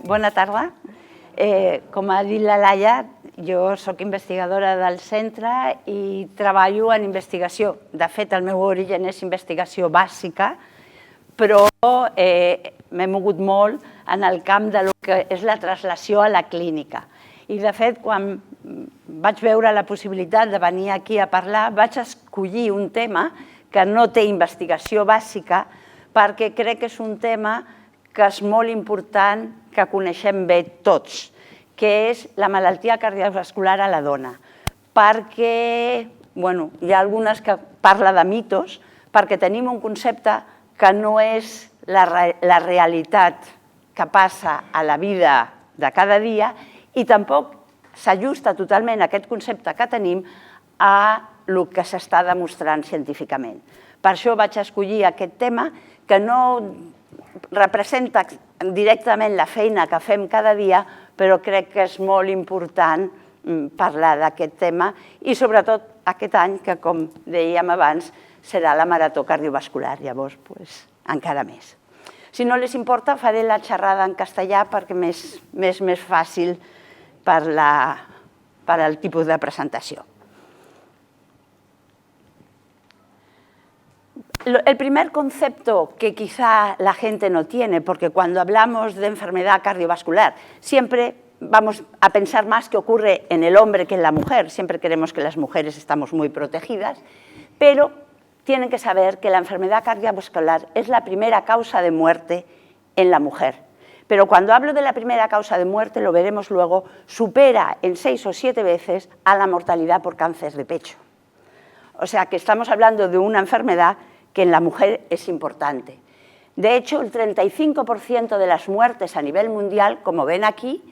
Bona tarda. Com ha dit la Laia, jo soc investigadora del centre i treballo en investigació. De fet, el meu origen és investigació bàsica, però m'he mogut molt en el camp de lo que és la translació a la clínica. I, de fet, quan vaig veure la possibilitat de venir aquí a parlar, vaig escollir un tema que no té investigació bàsica perquè crec que és un tema que és molt important que coneixem bé tots, que és la malaltia cardiovascular a la dona. Perquè hi ha algunes que parlen de mitos, perquè tenim un concepte que no és la realitat que passa a la vida de cada dia i tampoc s'ajusta totalment aquest concepte que tenim a el que s'està demostrant científicament. Per això vaig escollir aquest tema que no representa directament la feina que fem cada dia, però crec que és molt important parlar d'aquest tema i sobretot aquest any que, com dèiem abans, serà la marató cardiovascular, llavors encara més. Si no les importa, faré la xerrada en castellà perquè m'és més fàcil per al tipus de presentació. El primer concepto que quizá la gente no tiene, porque cuando hablamos de enfermedad cardiovascular siempre vamos a pensar más que ocurre en el hombre que en la mujer, siempre queremos que las mujeres estamos muy protegidas, pero tienen que saber que la enfermedad cardiovascular es la primera causa de muerte en la mujer. Pero cuando hablo de la primera causa de muerte, lo veremos luego, supera en 6 o 7 veces a la mortalidad por cáncer de pecho. O sea que estamos hablando de una enfermedad que en la mujer es importante. De hecho, el 35% de las muertes a nivel mundial, como ven aquí,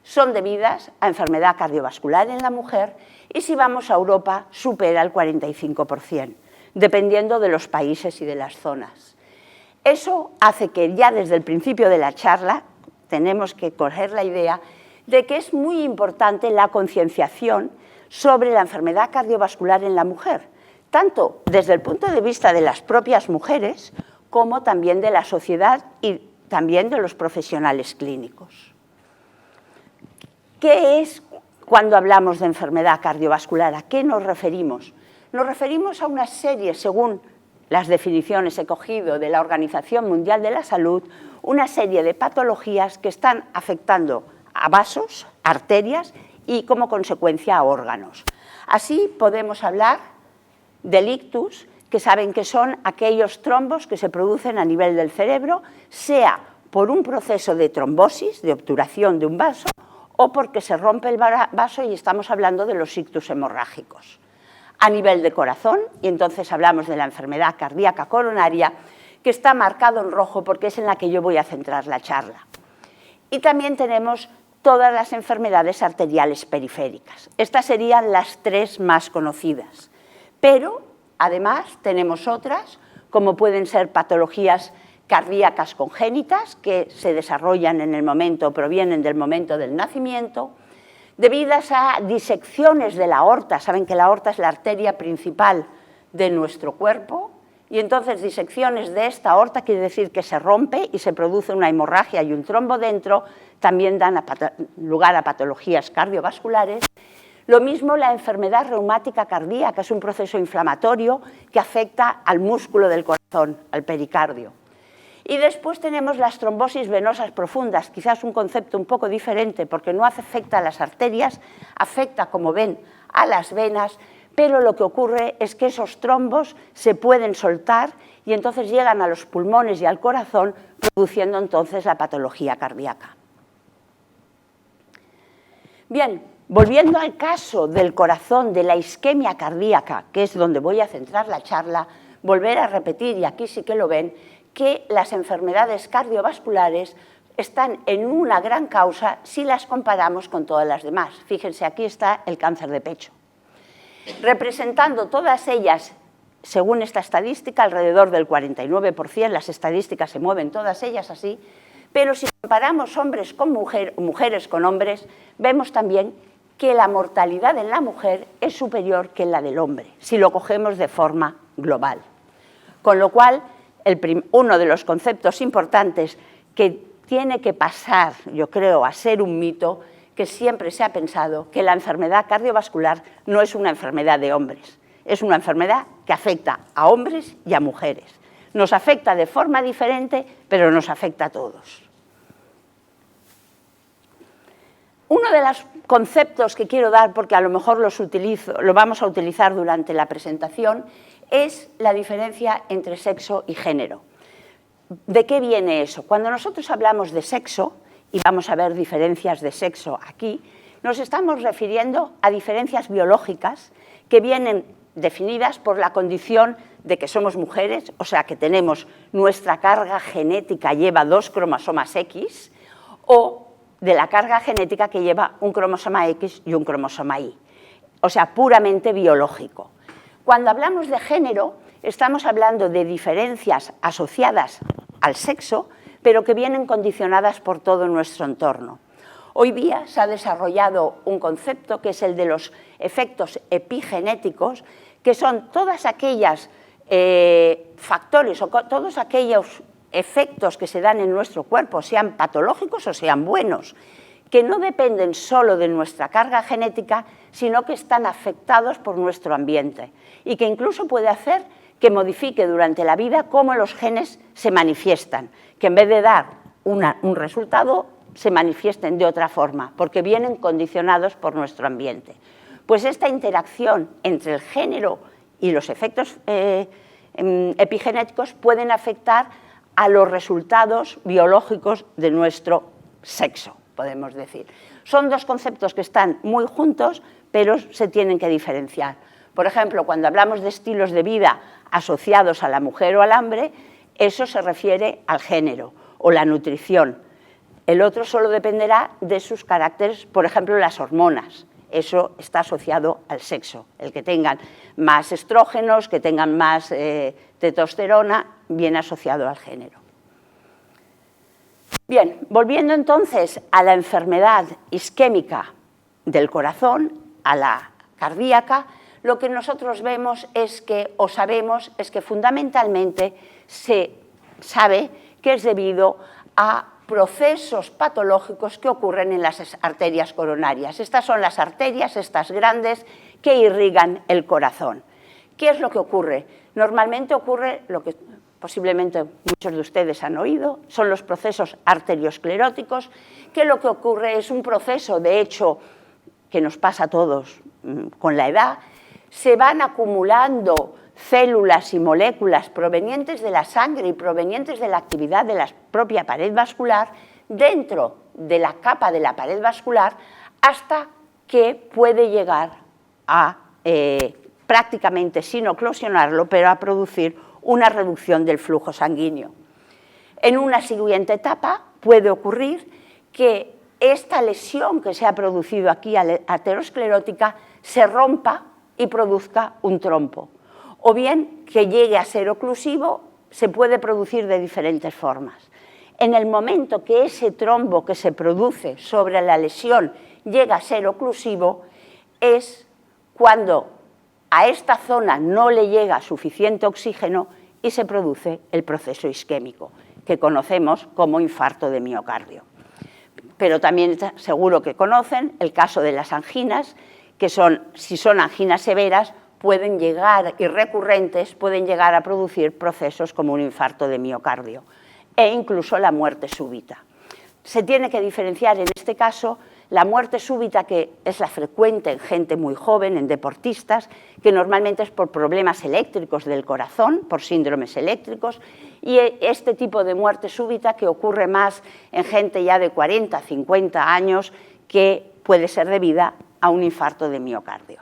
son debidas a enfermedad cardiovascular en la mujer y si vamos a Europa supera el 45%, dependiendo de los países y de las zonas. Eso hace que ya desde el principio de la charla tenemos que coger la idea de que es muy importante la concienciación sobre la enfermedad cardiovascular en la mujer, tanto desde el punto de vista de las propias mujeres como también de la sociedad y también de los profesionales clínicos. ¿Qué es cuando hablamos de enfermedad cardiovascular? ¿A qué nos referimos? Nos referimos a una serie, según las definiciones he cogido de la Organización Mundial de la Salud, una serie de patologías que están afectando a vasos, arterias y como consecuencia a órganos. Así podemos hablar del ictus, que saben que son aquellos trombos que se producen a nivel del cerebro, sea por un proceso de trombosis, de obturación de un vaso, o porque se rompe el vaso y estamos hablando de los ictus hemorrágicos. A nivel de corazón, y entonces hablamos de la enfermedad cardíaca coronaria, que está marcado en rojo porque es en la que yo voy a centrar la charla. Y también tenemos todas las enfermedades arteriales periféricas. Estas serían las 3 más conocidas. Pero, además, tenemos otras, como pueden ser patologías cardíacas congénitas, que se desarrollan en el momento, provienen del momento del nacimiento, debidas a disecciones de la aorta. Saben que la aorta es la arteria principal de nuestro cuerpo, y entonces disecciones de esta aorta quiere decir que se rompe y se produce una hemorragia y un trombo dentro, también dan lugar a patologías cardiovasculares. Lo mismo la enfermedad reumática cardíaca, es un proceso inflamatorio que afecta al músculo del corazón, al pericardio. Y después tenemos las trombosis venosas profundas, quizás un concepto un poco diferente porque no afecta a las arterias, afecta, como ven, a las venas, pero lo que ocurre es que esos trombos se pueden soltar y entonces llegan a los pulmones y al corazón, produciendo entonces la patología cardíaca. Bien. Volviendo al caso del corazón, de la isquemia cardíaca, que es donde voy a centrar la charla, volver a repetir, y aquí sí que lo ven, que las enfermedades cardiovasculares están en una gran causa si las comparamos con todas las demás. Fíjense, aquí está el cáncer de pecho. Representando todas ellas, según esta estadística, alrededor del 49%, las estadísticas se mueven todas ellas así, pero si comparamos hombres con mujeres con hombres, vemos también que la mortalidad en la mujer es superior que en la del hombre, si lo cogemos de forma global. Con lo cual, uno de los conceptos importantes que tiene que pasar, yo creo, a ser un mito, que siempre se ha pensado que la enfermedad cardiovascular no es una enfermedad de hombres, es una enfermedad que afecta a hombres y a mujeres. Nos afecta de forma diferente, pero nos afecta a todos. Uno de los conceptos que quiero dar, porque a lo mejor lo vamos a utilizar durante la presentación, es la diferencia entre sexo y género. ¿De qué viene eso? Cuando nosotros hablamos de sexo, y vamos a ver diferencias de sexo aquí, nos estamos refiriendo a diferencias biológicas que vienen definidas por la condición de que somos mujeres, o sea, que tenemos nuestra carga genética lleva 2 cromosomas X, o de la carga genética que lleva un cromosoma X y un cromosoma Y, o sea, puramente biológico. Cuando hablamos de género, estamos hablando de diferencias asociadas al sexo, pero que vienen condicionadas por todo nuestro entorno. Hoy día se ha desarrollado un concepto que es el de los efectos epigenéticos, que son todas aquellas factores o todos aquellos efectos que se dan en nuestro cuerpo, sean patológicos o sean buenos, que no dependen solo de nuestra carga genética, sino que están afectados por nuestro ambiente y que incluso puede hacer que modifique durante la vida cómo los genes se manifiestan, que en vez de dar un resultado, se manifiesten de otra forma, porque vienen condicionados por nuestro ambiente. Pues esta interacción entre el género y los efectos epigenéticos pueden afectar a los resultados biológicos de nuestro sexo, podemos decir. Son dos conceptos que están muy juntos, pero se tienen que diferenciar. Por ejemplo, cuando hablamos de estilos de vida asociados a la mujer o al hombre, eso se refiere al género o la nutrición. El otro solo dependerá de sus caracteres, por ejemplo, las hormonas. Eso está asociado al sexo. El que tengan más estrógenos, que tengan más testosterona, viene asociado al género. Bien, volviendo entonces a la enfermedad isquémica del corazón, a la cardíaca, lo que nosotros vemos es que, o sabemos, es que fundamentalmente se sabe que es debido a procesos patológicos que ocurren en las arterias coronarias. Estas son las arterias, estas grandes, que irrigan el corazón. ¿Qué es lo que ocurre? Normalmente ocurre lo que posiblemente muchos de ustedes han oído, son los procesos arterioscleróticos, que lo que ocurre es un proceso, de hecho, que nos pasa a todos con la edad. Se van acumulando células y moléculas provenientes de la sangre y provenientes de la actividad de la propia pared vascular dentro de la capa de la pared vascular hasta que puede llegar a, prácticamente sin oclusionarlo, pero a producir una reducción del flujo sanguíneo. En una siguiente etapa puede ocurrir que esta lesión que se ha producido aquí aterosclerótica se rompa y produzca un trombo. O bien que llegue a ser oclusivo, se puede producir de diferentes formas. En el momento que ese trombo que se produce sobre la lesión llega a ser oclusivo, es cuando a esta zona no le llega suficiente oxígeno y se produce el proceso isquémico, que conocemos como infarto de miocardio. Pero también seguro que conocen el caso de las anginas, que son, si son anginas severas, pueden llegar, y recurrentes, pueden llegar a producir procesos como un infarto de miocardio e incluso la muerte súbita. Se tiene que diferenciar en este caso la muerte súbita, que es la frecuente en gente muy joven, en deportistas, que normalmente es por problemas eléctricos del corazón, por síndromes eléctricos, y este tipo de muerte súbita que ocurre más en gente ya de 40, 50 años, que puede ser debida a un infarto de miocardio.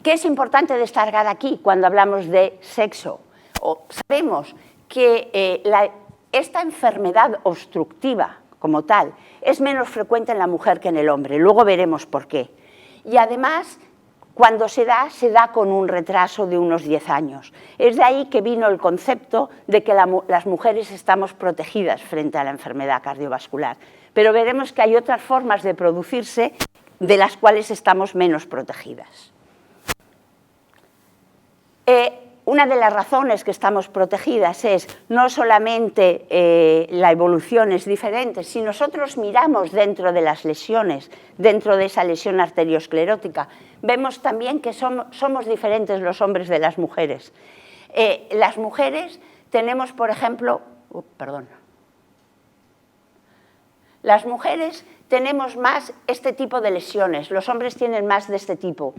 ¿Qué es importante destacar aquí cuando hablamos de sexo? Sabemos que esta enfermedad obstructiva como tal es menos frecuente en la mujer que en el hombre, luego veremos por qué. Y además, cuando se da con un retraso de unos 10 años. Es de ahí que vino el concepto de que las mujeres estamos protegidas frente a la enfermedad cardiovascular. Pero veremos que hay otras formas de producirse de las cuales estamos menos protegidas. Una de las razones que estamos protegidas es no solamente la evolución es diferente, si nosotros miramos dentro de las lesiones, dentro de esa lesión arteriosclerótica, vemos también que somos diferentes los hombres de las mujeres. Las mujeres tenemos, por ejemplo, las mujeres tenemos más este tipo de lesiones, los hombres tienen más de este tipo.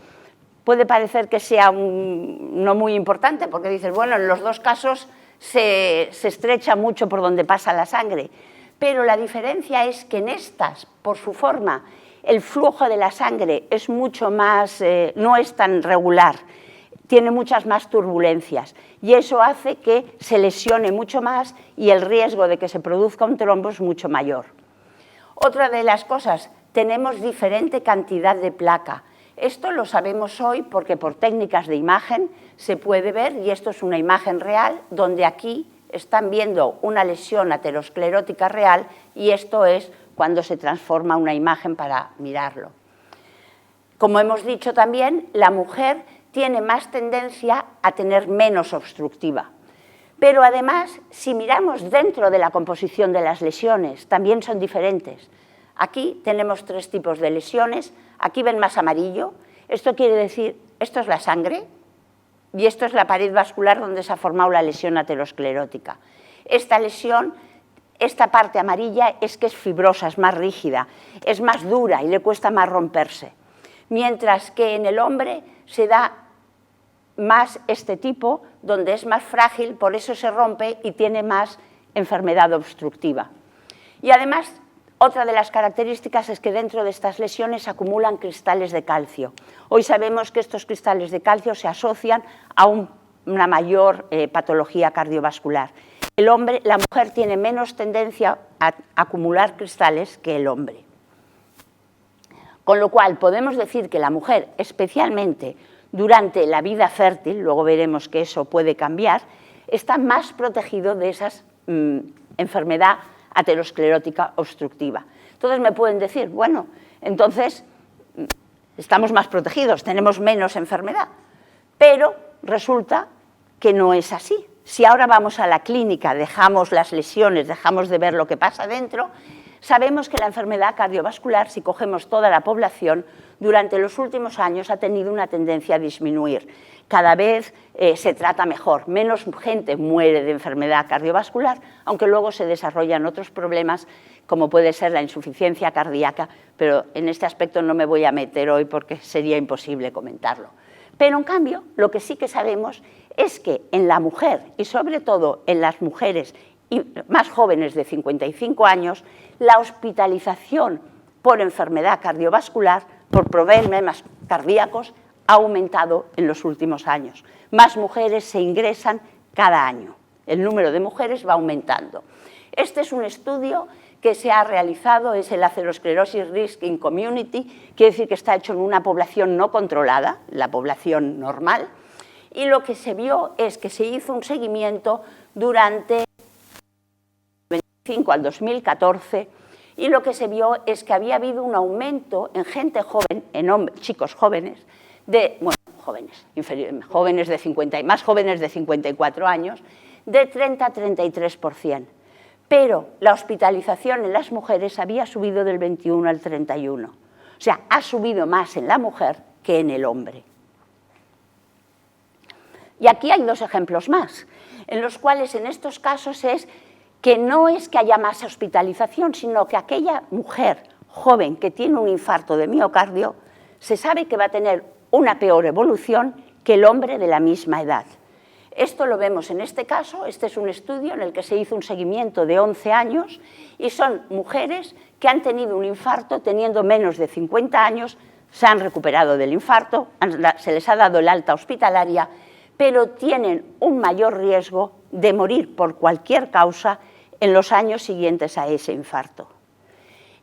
Puede parecer que sea no muy importante, porque dices, bueno, en los dos casos se estrecha mucho por donde pasa la sangre, pero la diferencia es que en estas, por su forma, el flujo de la sangre es mucho más, no es tan regular, tiene muchas más turbulencias, y eso hace que se lesione mucho más y el riesgo de que se produzca un trombo es mucho mayor. Otra de las cosas, tenemos diferente cantidad de placa. Esto lo sabemos hoy porque por técnicas de imagen se puede ver, y esto es una imagen real, donde aquí están viendo una lesión aterosclerótica real y esto es cuando se transforma una imagen para mirarlo. Como hemos dicho también, la mujer tiene más tendencia a tener menos obstructiva. Pero además, si miramos dentro de la composición de las lesiones, también son diferentes. Aquí tenemos tres tipos de lesiones. Aquí ven más amarillo, esto quiere decir, esto es la sangre y esto es la pared vascular donde se ha formado la lesión aterosclerótica. Esta lesión, esta parte amarilla es que es fibrosa, es más rígida, es más dura y le cuesta más romperse. Mientras que en el hombre se da más este tipo, donde es más frágil, por eso se rompe y tiene más enfermedad obstructiva. Y además, otra de las características es que dentro de estas lesiones se acumulan cristales de calcio. Hoy sabemos que estos cristales de calcio se asocian a una mayor patología cardiovascular. La mujer tiene menos tendencia a acumular cristales que el hombre. Con lo cual podemos decir que la mujer, especialmente durante la vida fértil, luego veremos que eso puede cambiar, está más protegido de esa enfermedad aterosclerótica obstructiva. Entonces me pueden decir, bueno, entonces estamos más protegidos, tenemos menos enfermedad, pero resulta que no es así. Si ahora vamos a la clínica, dejamos las lesiones, dejamos de ver lo que pasa dentro, sabemos que la enfermedad cardiovascular, si cogemos toda la población, durante los últimos años ha tenido una tendencia a disminuir. Cada vez se trata mejor, menos gente muere de enfermedad cardiovascular, aunque luego se desarrollan otros problemas, como puede ser la insuficiencia cardíaca, pero en este aspecto no me voy a meter hoy porque sería imposible comentarlo. Pero en cambio, lo que sí que sabemos es que en la mujer, y sobre todo en las mujeres más jóvenes de 55 años, la hospitalización por enfermedad cardiovascular, por problemas cardíacos, ha aumentado en los últimos años. Más mujeres se ingresan cada año. El número de mujeres va aumentando. Este es un estudio que se ha realizado, es el Atherosclerosis Risk in Community, quiere decir que está hecho en una población no controlada, la población normal, y lo que se vio es que se hizo un seguimiento durante 2005 al 2014, y lo que se vio es que había habido un aumento en gente joven, en chicos jóvenes, más jóvenes de 54 años, de 30 a 33%. Pero la hospitalización en las mujeres había subido del 21 al 31. O sea, ha subido más en la mujer que en el hombre. Y aquí hay dos ejemplos más, en los cuales en estos casos es que no es que haya más hospitalización, sino que aquella mujer joven que tiene un infarto de miocardio se sabe que va a tener una peor evolución que el hombre de la misma edad. Esto lo vemos en este caso, este es un estudio en el que se hizo un seguimiento de 11 años y son mujeres que han tenido un infarto teniendo menos de 50 años, se han recuperado del infarto, se les ha dado el alta hospitalaria, pero tienen un mayor riesgo de morir por cualquier causa en los años siguientes a ese infarto.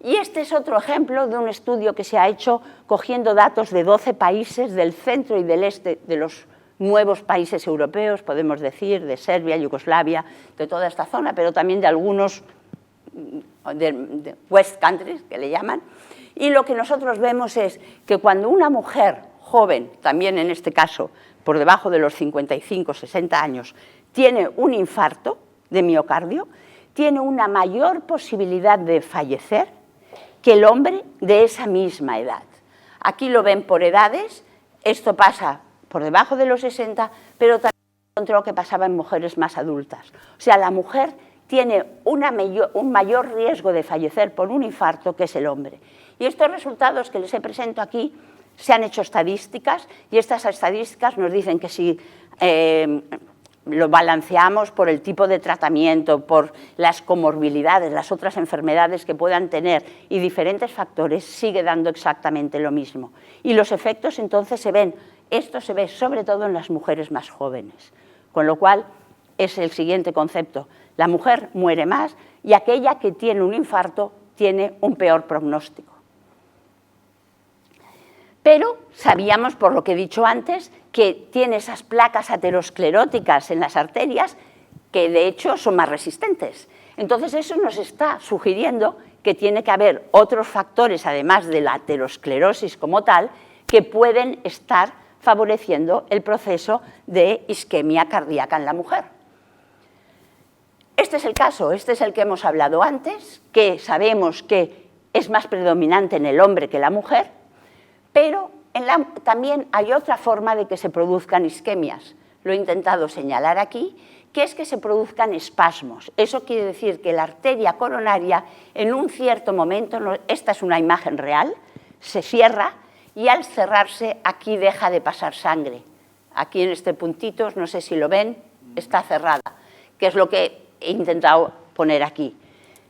Y este es otro ejemplo de un estudio que se ha hecho cogiendo datos de 12 países del centro y del este de los nuevos países europeos, podemos decir, de Serbia, Yugoslavia, de toda esta zona, pero también de algunos de West Countries, que le llaman. Y lo que nosotros vemos es que cuando una mujer joven, también en este caso por debajo de los 55, 60 años, tiene un infarto de miocardio, tiene una mayor posibilidad de fallecer que el hombre de esa misma edad. Aquí lo ven por edades, esto pasa por debajo de los 60, pero también encontró que pasaba en mujeres más adultas. O sea, la mujer tiene un mayor riesgo de fallecer por un infarto que es el hombre. Y estos resultados que les he presento aquí se han hecho estadísticas y estas estadísticas nos dicen que si lo balanceamos por el tipo de tratamiento, por las comorbilidades, las otras enfermedades que puedan tener y diferentes factores, sigue dando exactamente lo mismo. Y los efectos entonces se ven, esto se ve sobre todo en las mujeres más jóvenes, con lo cual es el siguiente concepto. La mujer muere más y aquella que tiene un infarto tiene un peor pronóstico. Pero sabíamos, por lo que he dicho antes, que tiene esas placas ateroscleróticas en las arterias que de hecho son más resistentes. Entonces eso nos está sugiriendo que tiene que haber otros factores, además de la aterosclerosis como tal, que pueden estar favoreciendo el proceso de isquemia cardíaca en la mujer. Este es el caso, este es el que hemos hablado antes, que sabemos que es más predominante en el hombre que en la mujer, pero también hay otra forma de que se produzcan isquemias. Lo he intentado señalar aquí, que es que se produzcan espasmos. Eso quiere decir que la arteria coronaria en un cierto momento, esta es una imagen real, se cierra y al cerrarse aquí deja de pasar sangre. Aquí en este puntito, no sé si lo ven, está cerrada, que es lo que he intentado poner aquí.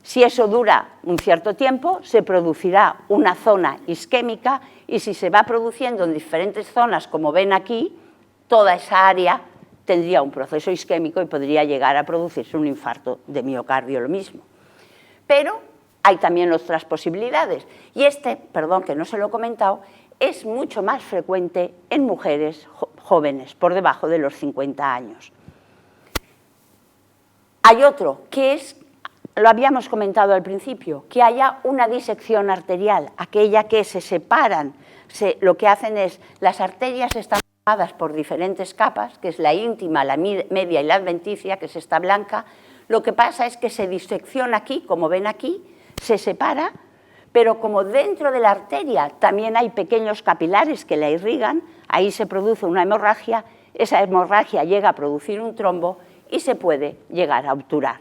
Si eso dura un cierto tiempo, se producirá una zona isquémica y si se va produciendo en diferentes zonas, como ven aquí, toda esa área tendría un proceso isquémico y podría llegar a producirse un infarto de miocardio, lo mismo. Pero hay también otras posibilidades y perdón que no se lo he comentado, es mucho más frecuente en mujeres jóvenes, por debajo de los 50 años. Hay otro, que es, lo habíamos comentado al principio, que haya una disección arterial, aquella que se separan, lo que hacen es, las arterias están formadas por diferentes capas, que es la íntima, la media y la adventicia, que es esta blanca. Lo que pasa es que se disecciona aquí, como ven aquí, se separa, pero como dentro de la arteria también hay pequeños capilares que la irrigan, ahí se produce una hemorragia, esa hemorragia llega a producir un trombo y se puede llegar a obturar.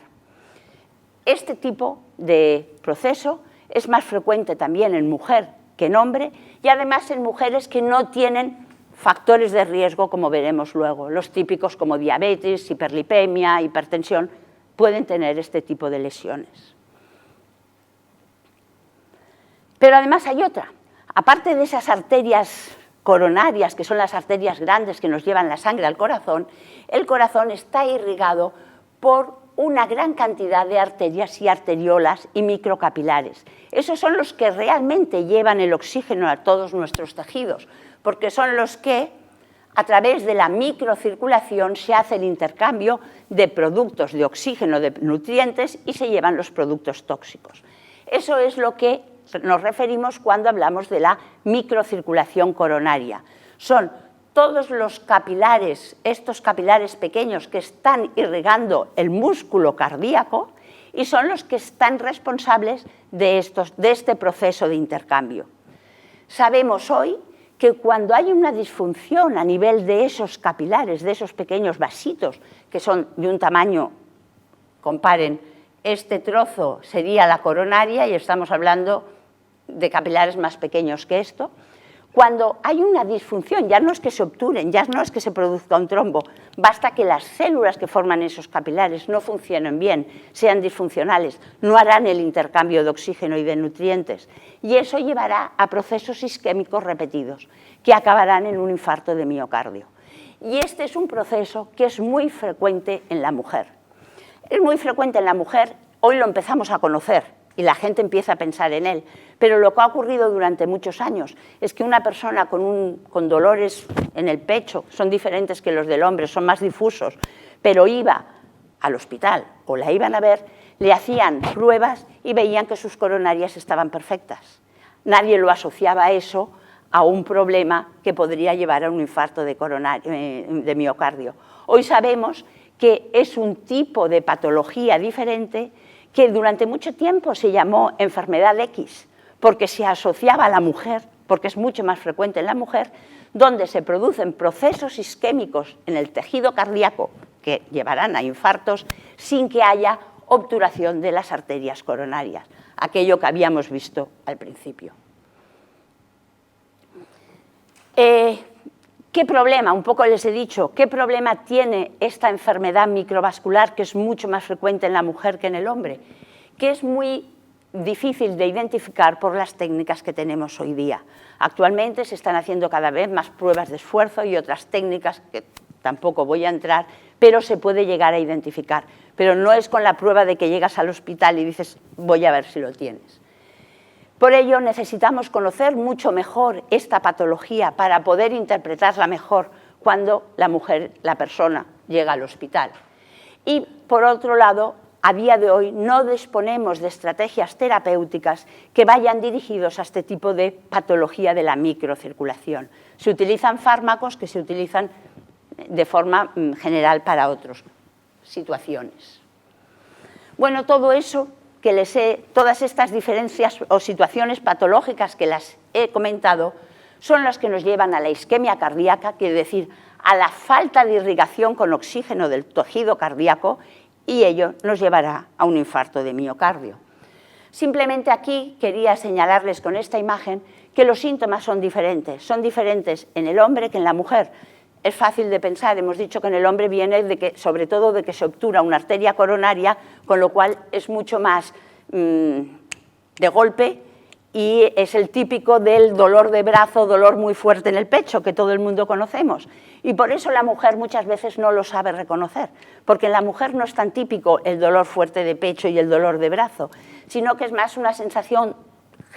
Este tipo de proceso es más frecuente también en mujer que en hombre y además en mujeres que no tienen factores de riesgo, como veremos luego. Los típicos como diabetes, hiperlipemia, hipertensión, pueden tener este tipo de lesiones. Pero además hay otra. Aparte de esas arterias coronarias, que son las arterias grandes que nos llevan la sangre al corazón, el corazón está irrigado por una gran cantidad de arterias y arteriolas y microcapilares. Esos son los que realmente llevan el oxígeno a todos nuestros tejidos, porque son los que, a través de la microcirculación, se hace el intercambio de productos de oxígeno, de nutrientes, y se llevan los productos tóxicos. Eso es lo que nos referimos cuando hablamos de la microcirculación coronaria. Son todos los capilares, estos capilares pequeños que están irrigando el músculo cardíaco y son los que están responsables de este proceso de intercambio. Sabemos hoy que cuando hay una disfunción a nivel de esos capilares, de esos pequeños vasitos, que son de un tamaño, comparen, este trozo sería la coronaria y estamos hablando de capilares más pequeños que esto. Cuando hay una disfunción, ya no es que se obturen, ya no es que se produzca un trombo, basta que las células que forman esos capilares no funcionen bien, sean disfuncionales, no harán el intercambio de oxígeno y de nutrientes, y eso llevará a procesos isquémicos repetidos, que acabarán en un infarto de miocardio. Y este es un proceso que es muy frecuente en la mujer. Es muy frecuente en la mujer, hoy lo empezamos a conocer, y la gente empieza a pensar en él. Pero lo que ha ocurrido durante muchos años es que una persona con dolores en el pecho, son diferentes que los del hombre, son más difusos, pero iba al hospital o la iban a ver, le hacían pruebas y veían que sus coronarias estaban perfectas. Nadie lo asociaba a eso a un problema que podría llevar a un infarto de miocardio. Hoy sabemos que es un tipo de patología diferente que durante mucho tiempo se llamó enfermedad X, porque se asociaba a la mujer, porque es mucho más frecuente en la mujer, donde se producen procesos isquémicos en el tejido cardíaco que llevarán a infartos sin que haya obturación de las arterias coronarias, aquello que habíamos visto al principio. ¿Qué problema? Un poco les he dicho, ¿qué problema tiene esta enfermedad microvascular que es mucho más frecuente en la mujer que en el hombre? Que es muy difícil de identificar por las técnicas que tenemos hoy día. Actualmente se están haciendo cada vez más pruebas de esfuerzo y otras técnicas que tampoco voy a entrar, pero se puede llegar a identificar. Pero no es con la prueba de que llegas al hospital y dices, voy a ver si lo tienes. Por ello necesitamos conocer mucho mejor esta patología para poder interpretarla mejor cuando la persona llega al hospital. Y por otro lado, a día de hoy no disponemos de estrategias terapéuticas que vayan dirigidos a este tipo de patología de la microcirculación. Se utilizan fármacos que se utilizan de forma general para otras situaciones. Bueno, todo eso todas estas diferencias o situaciones patológicas que las he comentado son las que nos llevan a la isquemia cardíaca, quiere decir, a la falta de irrigación con oxígeno del tejido cardíaco, y ello nos llevará a un infarto de miocardio. Simplemente aquí quería señalarles con esta imagen que los síntomas son diferentes en el hombre que en la mujer. Es fácil de pensar, hemos dicho que en el hombre viene sobre todo de que se obtura una arteria coronaria, con lo cual es mucho más de golpe y es el típico del dolor de brazo, dolor muy fuerte en el pecho, que todo el mundo conocemos. Y por eso la mujer muchas veces no lo sabe reconocer, porque en la mujer no es tan típico el dolor fuerte de pecho y el dolor de brazo, sino que es más una sensación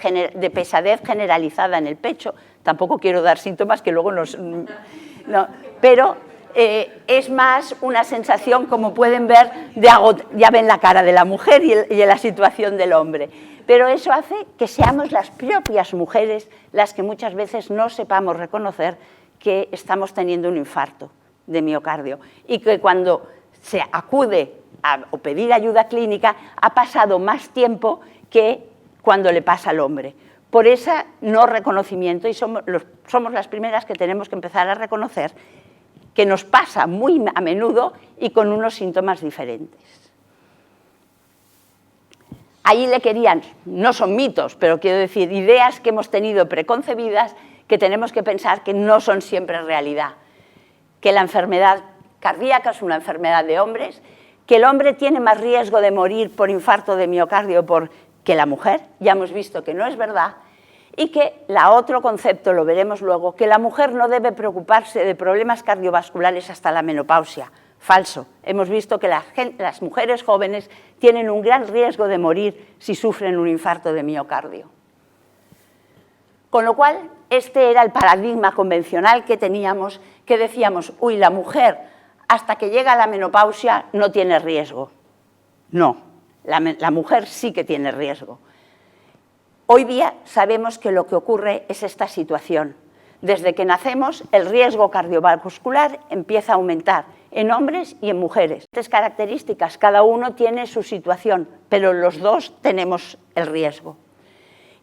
de pesadez generalizada en el pecho. Tampoco quiero dar síntomas que luego no, pero es más una sensación, como pueden ver, ya ven la cara de la mujer y la situación del hombre. Pero eso hace que seamos las propias mujeres las que muchas veces no sepamos reconocer que estamos teniendo un infarto de miocardio y que cuando se acude a pedir ayuda clínica ha pasado más tiempo que cuando le pasa al hombre. Por ese no reconocimiento, y somos las primeras que tenemos que empezar a reconocer que nos pasa muy a menudo y con unos síntomas diferentes. Ahí le querían, no son mitos, pero quiero decir, ideas que hemos tenido preconcebidas que tenemos que pensar que no son siempre realidad. Que la enfermedad cardíaca es una enfermedad de hombres, que el hombre tiene más riesgo de morir por infarto de miocardio que la mujer, ya hemos visto que no es verdad, y que otro concepto, lo veremos luego, que la mujer no debe preocuparse de problemas cardiovasculares hasta la menopausia. Falso. Hemos visto que las mujeres jóvenes tienen un gran riesgo de morir si sufren un infarto de miocardio. Con lo cual, este era el paradigma convencional que teníamos, que decíamos, uy, la mujer hasta que llega a la menopausia no tiene riesgo. No, la mujer sí que tiene riesgo. Hoy día sabemos que lo que ocurre es esta situación. Desde que nacemos, el riesgo cardiovascular empieza a aumentar en hombres y en mujeres. Estas características, cada uno tiene su situación, pero los dos tenemos el riesgo.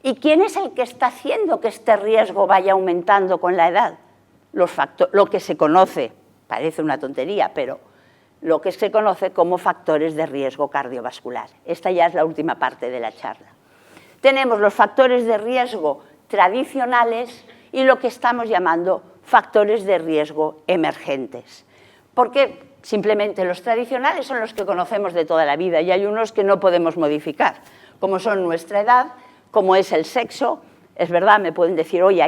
¿Y quién es el que está haciendo que este riesgo vaya aumentando con la edad? Lo que se conoce, parece una tontería, pero lo que se conoce como factores de riesgo cardiovascular. Esta ya es la última parte de la charla. Tenemos los factores de riesgo tradicionales y lo que estamos llamando factores de riesgo emergentes. Porque simplemente los tradicionales son los que conocemos de toda la vida y hay unos que no podemos modificar, como son nuestra edad, como es el sexo. Es verdad, me pueden decir, oye,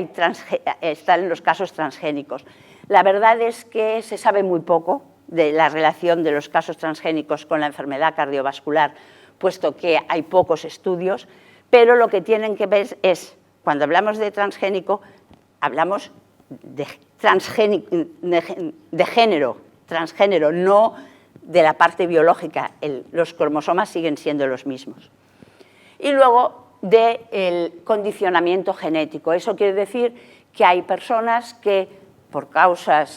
están los casos transgénicos. La verdad es que se sabe muy poco de la relación de los casos transgénicos con la enfermedad cardiovascular, puesto que hay pocos estudios, pero lo que tienen que ver es, cuando hablamos de transgénico, hablamos de género, transgénero, no de la parte biológica. Los cromosomas siguen siendo los mismos. Y luego del condicionamiento genético. Eso quiere decir que hay personas que, por causas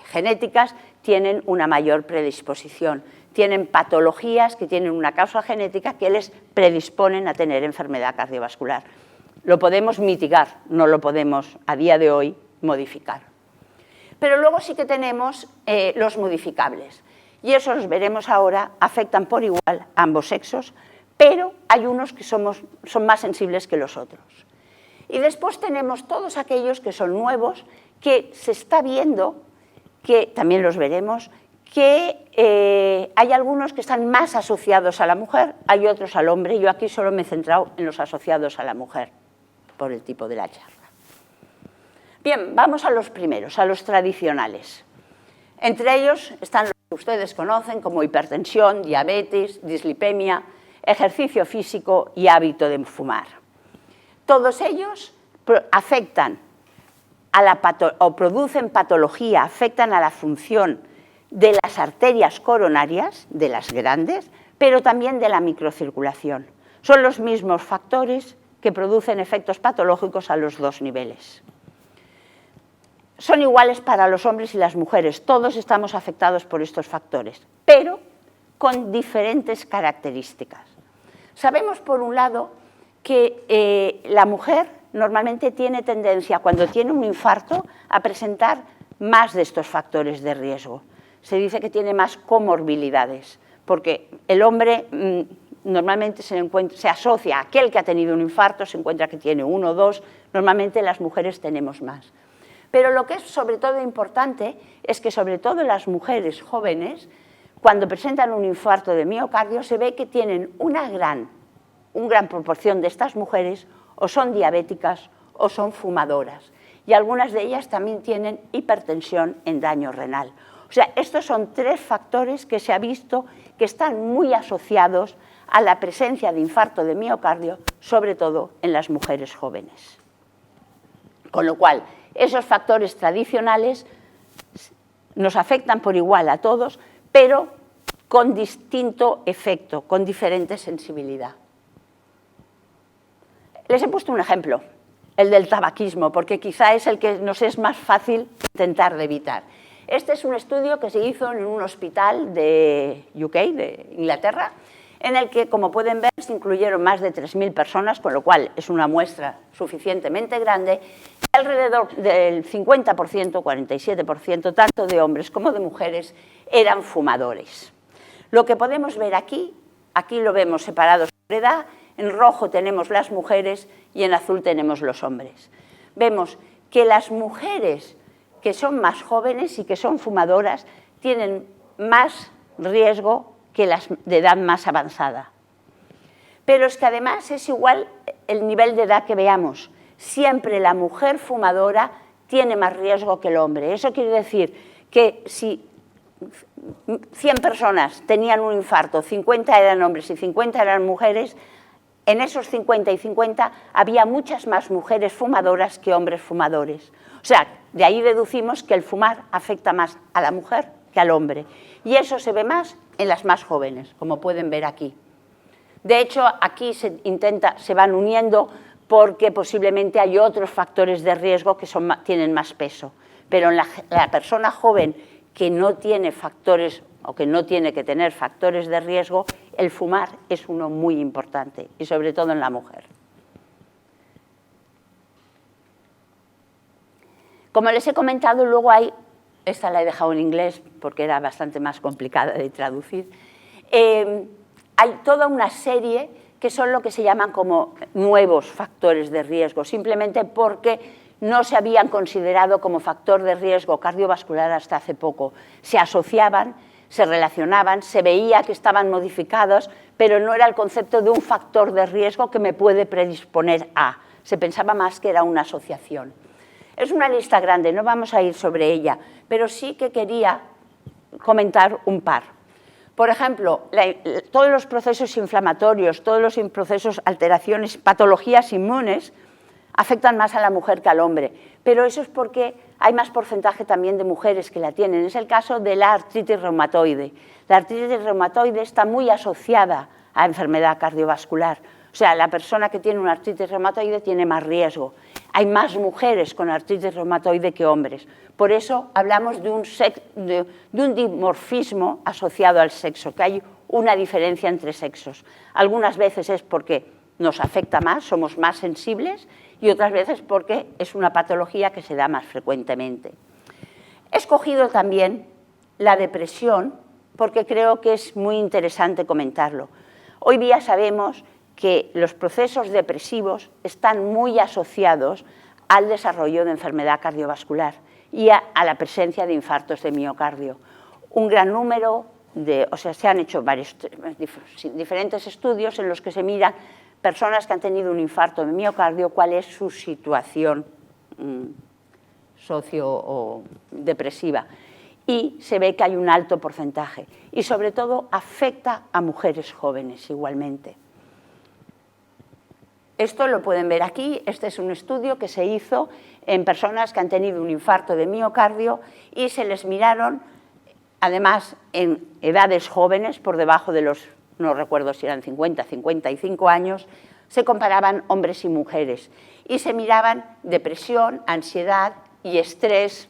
genéticas, tienen una mayor predisposición. Tienen patologías que tienen una causa genética que les predisponen a tener enfermedad cardiovascular. Lo podemos mitigar, no lo podemos a día de hoy modificar. Pero luego sí que tenemos los modificables. Y eso los veremos ahora, afectan por igual a ambos sexos, pero hay unos que son más sensibles que los otros. Y después tenemos todos aquellos que son nuevos, que se está viendo, que también los veremos, que hay algunos que están más asociados a la mujer, hay otros al hombre. Yo aquí solo me he centrado en los asociados a la mujer, por el tipo de la charla. Bien, vamos a los primeros, a los tradicionales. Entre ellos están los que ustedes conocen como hipertensión, diabetes, dislipemia, ejercicio físico y hábito de fumar. Todos ellos afectan o producen patología, afectan a la función de las arterias coronarias, de las grandes, pero también de la microcirculación. Son los mismos factores que producen efectos patológicos a los dos niveles. Son iguales para los hombres y las mujeres, todos estamos afectados por estos factores, pero con diferentes características. Sabemos, por un lado, que la mujer normalmente tiene tendencia, cuando tiene un infarto, a presentar más de estos factores de riesgo. Se dice que tiene más comorbilidades, porque el hombre normalmente se asocia a aquel que ha tenido un infarto, se encuentra que tiene uno o dos, normalmente las mujeres tenemos más. Pero lo que es sobre todo importante es que sobre todo las mujeres jóvenes, cuando presentan un infarto de miocardio, se ve que tienen una gran proporción de estas mujeres o son diabéticas o son fumadoras. Y algunas de ellas también tienen hipertensión en daño renal. O sea, estos son tres factores que se ha visto que están muy asociados a la presencia de infarto de miocardio, sobre todo en las mujeres jóvenes. Con lo cual, esos factores tradicionales nos afectan por igual a todos, pero con distinto efecto, con diferente sensibilidad. Les he puesto un ejemplo, el del tabaquismo, porque quizá es el que nos es más fácil intentar de evitar. Este es un estudio que se hizo en un hospital de UK, de Inglaterra, en el que, como pueden ver, se incluyeron más de 3.000 personas, con lo cual es una muestra suficientemente grande. Alrededor del 50%, 47%, tanto de hombres como de mujeres, eran fumadores. Lo que podemos ver aquí lo vemos separados por edad, en rojo tenemos las mujeres y en azul tenemos los hombres. Vemos que las mujeres que son más jóvenes y que son fumadoras tienen más riesgo que las de edad más avanzada. Pero es que además es igual el nivel de edad que veamos. Siempre la mujer fumadora tiene más riesgo que el hombre. Eso quiere decir que si 100 personas tenían un infarto, 50 eran hombres y 50 eran mujeres, en esos 50 y 50 había muchas más mujeres fumadoras que hombres fumadores. O sea, de ahí deducimos que el fumar afecta más a la mujer que al hombre. Y eso se ve más en las más jóvenes, como pueden ver aquí. De hecho, aquí se van uniendo porque posiblemente hay otros factores de riesgo que tienen más peso. Pero en la persona joven que no tiene factores o que no tiene que tener factores de riesgo, el fumar es uno muy importante, y sobre todo en la mujer. Como les he comentado, luego esta la he dejado en inglés porque era bastante más complicada de traducir, hay toda una serie que son lo que se llaman como nuevos factores de riesgo, simplemente porque no se habían considerado como factor de riesgo cardiovascular hasta hace poco. Se asociaban, se relacionaban, se veía que estaban modificados, pero no era el concepto de un factor de riesgo que me puede predisponer a. Se pensaba más que era una asociación. Es una lista grande, no vamos a ir sobre ella, pero sí que quería comentar un par. Por ejemplo, todos los procesos inflamatorios, todos los procesos, alteraciones, patologías inmunes, afectan más a la mujer que al hombre, pero eso es porque hay más porcentaje también de mujeres que la tienen. Es el caso de la artritis reumatoide. La artritis reumatoide está muy asociada a enfermedad cardiovascular. O sea, la persona que tiene una artritis reumatoide tiene más riesgo. Hay más mujeres con artritis reumatoide que hombres. Por eso hablamos de un dimorfismo asociado al sexo, que hay una diferencia entre sexos. Algunas veces es porque nos afecta más, somos más sensibles, y otras veces porque es una patología que se da más frecuentemente. He escogido también la depresión porque creo que es muy interesante comentarlo. Hoy día sabemos que los procesos depresivos están muy asociados al desarrollo de enfermedad cardiovascular y a la presencia de infartos de miocardio. Un gran número se han hecho diferentes estudios en los que se miran personas que han tenido un infarto de miocardio, cuál es su situación socio o depresiva. Y se ve que hay un alto porcentaje y sobre todo afecta a mujeres jóvenes igualmente. Esto lo pueden ver aquí, este es un estudio que se hizo en personas que han tenido un infarto de miocardio y se les miraron, además, en edades jóvenes, por debajo de los, no recuerdo si eran 50, 55 años, se comparaban hombres y mujeres y se miraban depresión, ansiedad y estrés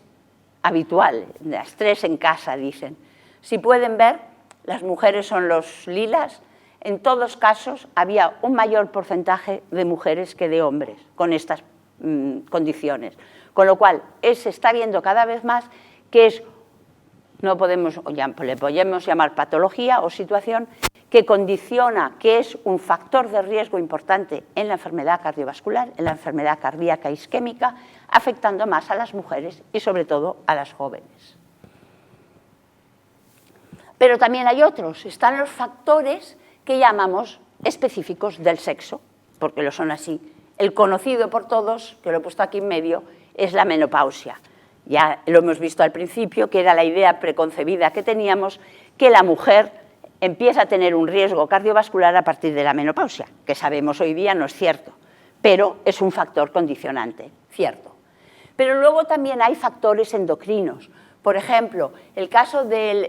habitual, estrés en casa, dicen. Si pueden ver, las mujeres son los lilas. En todos casos había un mayor porcentaje de mujeres que de hombres con estas condiciones. Con lo cual, se está viendo cada vez más que le podemos llamar patología o situación que condiciona, que es un factor de riesgo importante en la enfermedad cardiovascular, en la enfermedad cardíaca isquémica, afectando más a las mujeres y sobre todo a las jóvenes. Pero también hay otros, están los factores que llamamos específicos del sexo, porque lo son así. El conocido por todos, que lo he puesto aquí en medio, es la menopausia. Ya lo hemos visto al principio, que era la idea preconcebida que teníamos, que la mujer empieza a tener un riesgo cardiovascular a partir de la menopausia, que sabemos hoy día no es cierto, pero es un factor condicionante, cierto. Pero luego también hay factores endocrinos. Por ejemplo, el caso del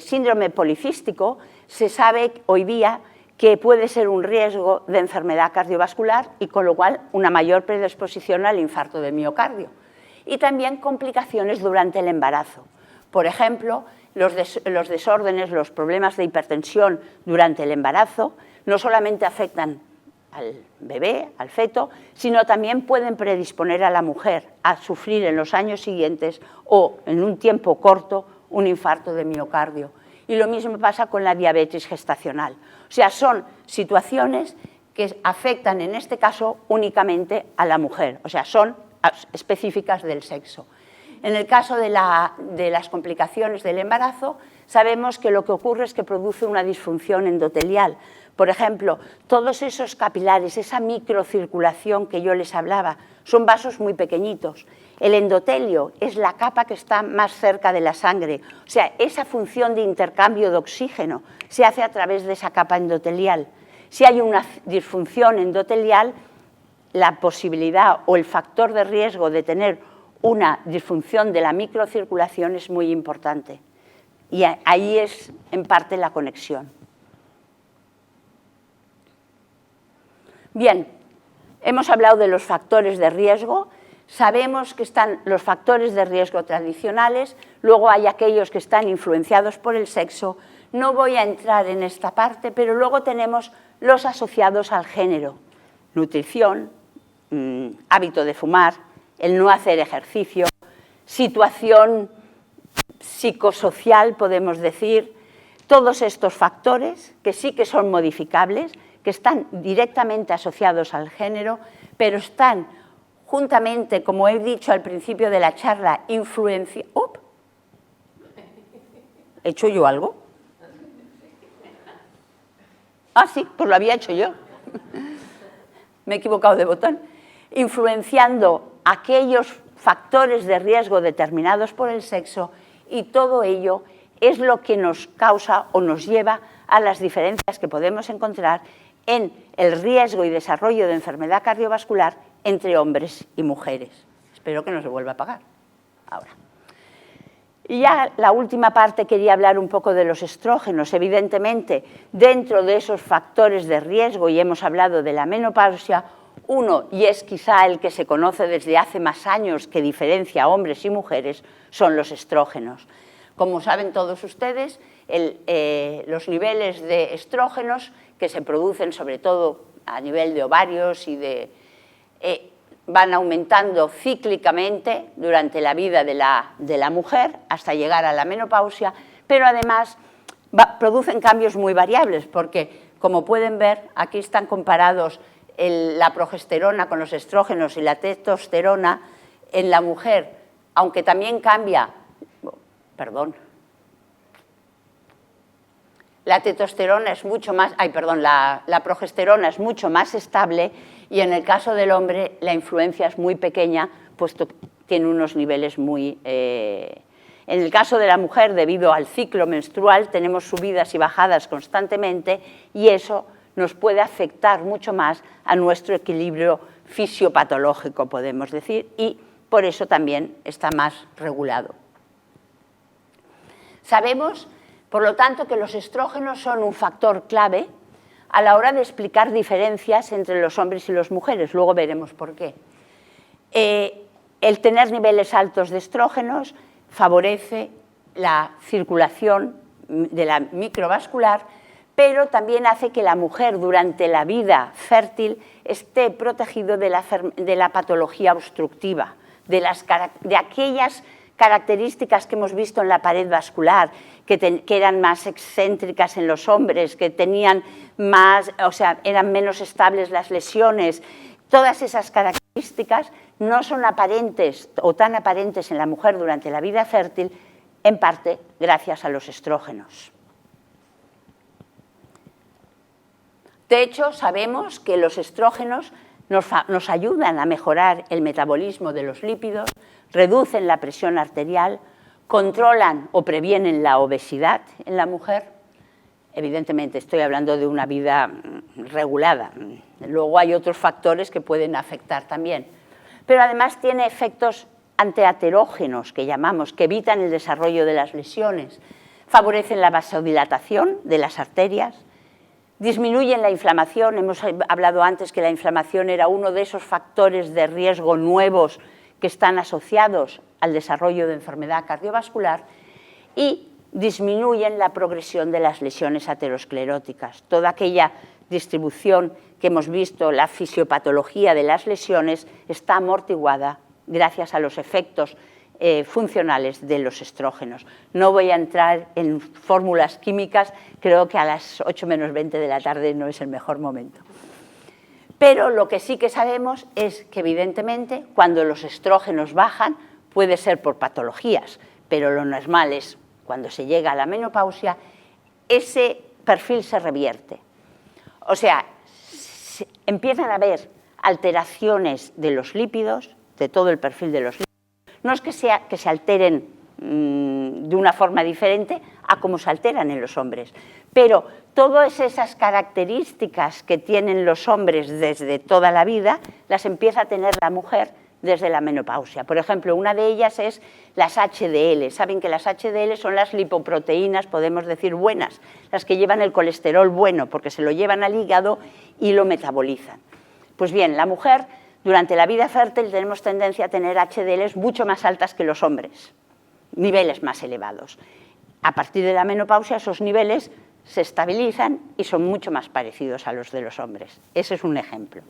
síndrome policístico, se sabe hoy día que puede ser un riesgo de enfermedad cardiovascular y con lo cual una mayor predisposición al infarto de miocardio. Y también complicaciones durante el embarazo. Por ejemplo, los desórdenes, los problemas de hipertensión durante el embarazo no solamente afectan al bebé, al feto, sino también pueden predisponer a la mujer a sufrir en los años siguientes o en un tiempo corto un infarto de miocardio. Y lo mismo pasa con la diabetes gestacional. O sea, son situaciones que afectan en este caso únicamente a la mujer, o sea, son específicas del sexo. En el caso de las complicaciones del embarazo, sabemos que lo que ocurre es que produce una disfunción endotelial. Por ejemplo, todos esos capilares, esa microcirculación que yo les hablaba, son vasos muy pequeñitos. El endotelio es la capa que está más cerca de la sangre. O sea, esa función de intercambio de oxígeno se hace a través de esa capa endotelial. Si hay una disfunción endotelial, la posibilidad o el factor de riesgo de tener una disfunción de la microcirculación es muy importante. Y ahí es, en parte, la conexión. Bien, hemos hablado de los factores de riesgo. Sabemos que están los factores de riesgo tradicionales, luego hay aquellos que están influenciados por el sexo. No voy a entrar en esta parte, pero luego tenemos los asociados al género. Nutrición, hábito de fumar, el no hacer ejercicio, situación psicosocial, podemos decir, todos estos factores que sí que son modificables, que están directamente asociados al género, pero están juntamente, como he dicho al principio de la charla, ¿He hecho yo algo? Ah, sí, pues lo había hecho yo. Me he equivocado de botón. Influenciando aquellos factores de riesgo determinados por el sexo, y todo ello es lo que nos causa o nos lleva a las diferencias que podemos encontrar en el riesgo y desarrollo de enfermedad cardiovascular entre hombres y mujeres. Espero que no se vuelva a pagar. Ahora. Y ya la última parte quería hablar un poco de los estrógenos. Evidentemente, dentro de esos factores de riesgo, y hemos hablado de la menopausia, Uno, y es quizá el que se conoce desde hace más años, que diferencia a hombres y mujeres, son los estrógenos. Como saben todos ustedes, los niveles de estrógenos que se producen sobre todo a nivel de ovarios y van aumentando cíclicamente durante la vida de la mujer hasta llegar a la menopausia, pero además producen cambios muy variables porque, como pueden ver, aquí están comparados la progesterona con los estrógenos y la testosterona en la mujer, aunque también cambia, la testosterona es mucho más, la progesterona es mucho más estable y en el caso del hombre la influencia es muy pequeña, puesto que tiene unos niveles muy... En el caso de la mujer, debido al ciclo menstrual, tenemos subidas y bajadas constantemente y eso nos puede afectar mucho más a nuestro equilibrio fisiopatológico, podemos decir, y por eso también está más regulado. Sabemos, por lo tanto, que los estrógenos son un factor clave a la hora de explicar diferencias entre los hombres y las mujeres. Luego veremos por qué. El tener niveles altos de estrógenos favorece la circulación de la microvascular, pero también hace que la mujer durante la vida fértil esté protegido de la patología obstructiva, de aquellas características que hemos visto en la pared vascular, que eran más excéntricas en los hombres, que tenían más, eran menos estables las lesiones. Todas esas características no son aparentes o tan aparentes en la mujer durante la vida fértil, en parte gracias a los estrógenos. De hecho, sabemos que los estrógenos nos ayudan a mejorar el metabolismo de los lípidos, reducen la presión arterial, controlan o previenen la obesidad en la mujer. Evidentemente estoy hablando de una vida regulada. Luego hay otros factores que pueden afectar también. Pero además tiene efectos antiaterógenos, que llamamos, que evitan el desarrollo de las lesiones, favorecen la vasodilatación de las arterias, disminuyen la inflamación. Hemos hablado antes que la inflamación era uno de esos factores de riesgo nuevos que están asociados al desarrollo de enfermedad cardiovascular y disminuyen la progresión de las lesiones ateroscleróticas. Toda aquella distribución que hemos visto, la fisiopatología de las lesiones, está amortiguada gracias a los efectos funcionales de los estrógenos. No voy a entrar en fórmulas químicas, creo que a las 8 menos 20 de la tarde no es el mejor momento. Pero lo que sí que sabemos es que, evidentemente, cuando los estrógenos bajan, puede ser por patologías, pero lo normal es, cuando se llega a la menopausia, ese perfil se revierte. O sea, empiezan a haber alteraciones de los lípidos, de todo el perfil de los lípidos. No es que se alteren de una forma diferente a como se alteran en los hombres, pero todas esas características que tienen los hombres desde toda la vida las empieza a tener la mujer desde la menopausia. Por ejemplo, una de ellas es las HDL. Saben que las HDL son las lipoproteínas, podemos decir, buenas, las que llevan el colesterol bueno, porque se lo llevan al hígado y lo metabolizan. Pues bien, la mujer, durante la vida fértil, tenemos tendencia a tener HDLs mucho más altas que los hombres, niveles más elevados. A partir de la menopausia, esos niveles se estabilizan y son mucho más parecidos a los de los hombres. Ese es un ejemplo.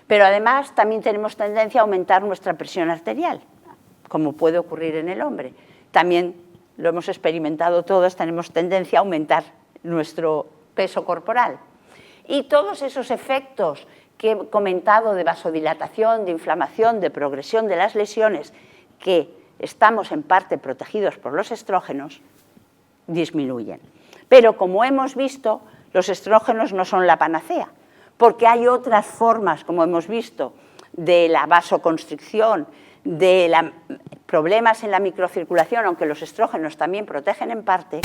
Pero además también tenemos tendencia a aumentar nuestra presión arterial, como puede ocurrir en el hombre. También lo hemos experimentado todos, tenemos tendencia a aumentar nuestro peso corporal. Y todos esos efectos que he comentado de vasodilatación, de inflamación, de progresión de las lesiones, que estamos en parte protegidos por los estrógenos, disminuyen. Pero como hemos visto, los estrógenos no son la panacea, porque hay otras formas, como hemos visto, de la vasoconstricción, de problemas en la microcirculación, aunque los estrógenos también protegen en parte,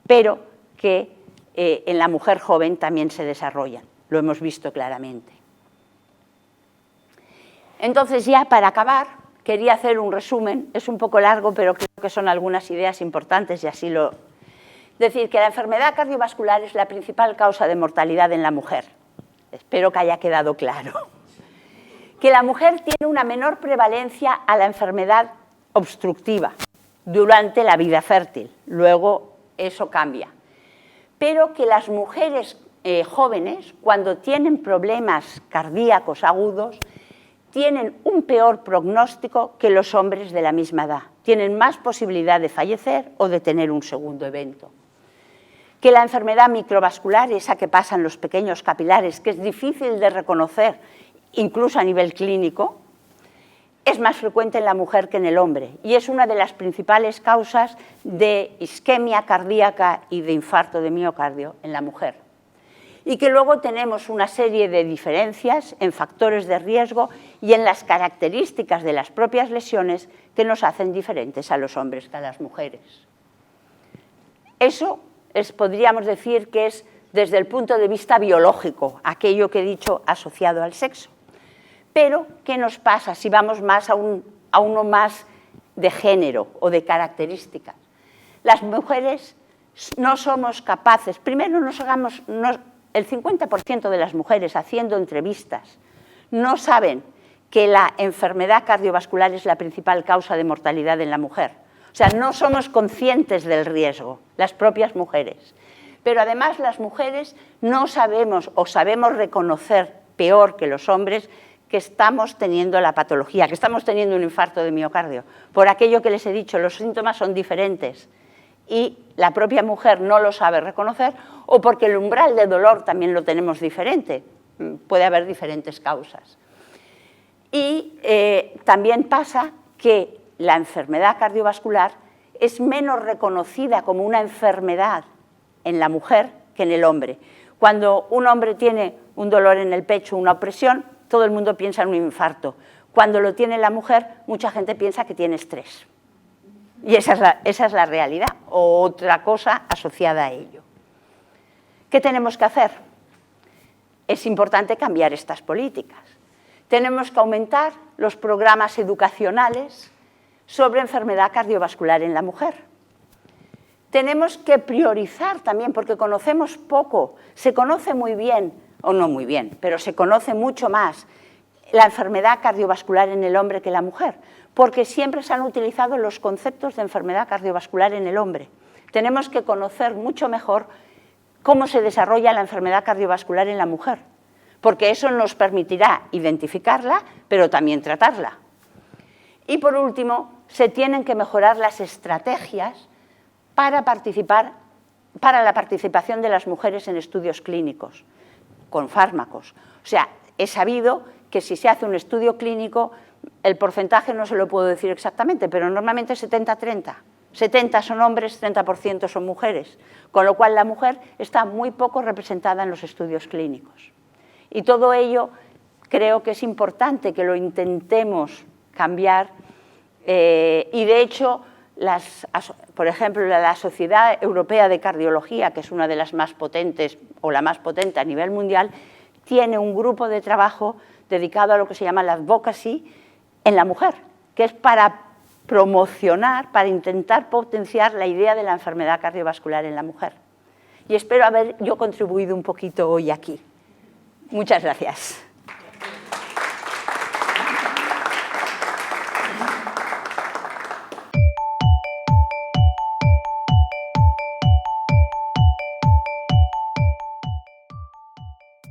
pero que en la mujer joven también se desarrollan. Lo hemos visto claramente. Entonces, ya para acabar, quería hacer un resumen. Es un poco largo, pero creo que son algunas ideas importantes y así lo... Decir que la enfermedad cardiovascular es la principal causa de mortalidad en la mujer. Espero que haya quedado claro. que la mujer tiene una menor prevalencia a la enfermedad obstructiva durante la vida fértil. Luego eso cambia. Pero que las mujeres jóvenes, cuando tienen problemas cardíacos agudos, tienen un peor pronóstico que los hombres de la misma edad. Tienen más posibilidad de fallecer o de tener un segundo evento. Que la enfermedad microvascular, esa que pasa en los pequeños capilares, que es difícil de reconocer, incluso a nivel clínico, es más frecuente en la mujer que en el hombre y es una de las principales causas de isquemia cardíaca y de infarto de miocardio en la mujer. Y que luego tenemos una serie de diferencias en factores de riesgo y en las características de las propias lesiones que nos hacen diferentes a los hombres que a las mujeres. Eso podríamos decir que es, desde el punto de vista biológico, aquello que he dicho asociado al sexo. Pero, ¿qué nos pasa si vamos más a uno más de género o de características? Las mujeres no somos capaces, primero el 50% de las mujeres haciendo entrevistas no saben que la enfermedad cardiovascular es la principal causa de mortalidad en la mujer. O sea, no somos conscientes del riesgo, las propias mujeres. Pero además las mujeres no sabemos o sabemos reconocer peor que los hombres que estamos teniendo la patología, que estamos teniendo un infarto de miocardio. Por aquello que les he dicho, los síntomas son diferentes y la propia mujer no lo sabe reconocer o porque el umbral de dolor también lo tenemos diferente. Puede haber diferentes causas. Y también pasa que la enfermedad cardiovascular es menos reconocida como una enfermedad en la mujer que en el hombre. Cuando un hombre tiene un dolor en el pecho, una opresión, todo el mundo piensa en un infarto. Cuando lo tiene la mujer, mucha gente piensa que tiene estrés. Y esa es la realidad, o otra cosa asociada a ello. ¿Qué tenemos que hacer? Es importante cambiar estas políticas. Tenemos que aumentar los programas educacionales sobre enfermedad cardiovascular en la mujer. Tenemos que priorizar también, porque conocemos poco, se conoce muy bien, o no muy bien, pero se conoce mucho más la enfermedad cardiovascular en el hombre que en la mujer, porque siempre se han utilizado los conceptos de enfermedad cardiovascular en el hombre. Tenemos que conocer mucho mejor cómo se desarrolla la enfermedad cardiovascular en la mujer, porque eso nos permitirá identificarla, pero también tratarla. Y por último, se tienen que mejorar las estrategias para la participación de las mujeres en estudios clínicos, con fármacos. O sea, he sabido que si se hace un estudio clínico, el porcentaje no se lo puedo decir exactamente, pero normalmente es 70-30. 70 son hombres, 30% son mujeres, con lo cual la mujer está muy poco representada en los estudios clínicos. Y todo ello creo que es importante que lo intentemos cambiar y de hecho, por ejemplo, la Sociedad Europea de Cardiología, que es una de las más potentes o la más potente a nivel mundial, tiene un grupo de trabajo dedicado a lo que se llama la advocacy en la mujer, que es para promocionar, para intentar potenciar la idea de la enfermedad cardiovascular en la mujer. Y espero haber yo contribuido un poquito hoy aquí. Muchas gracias.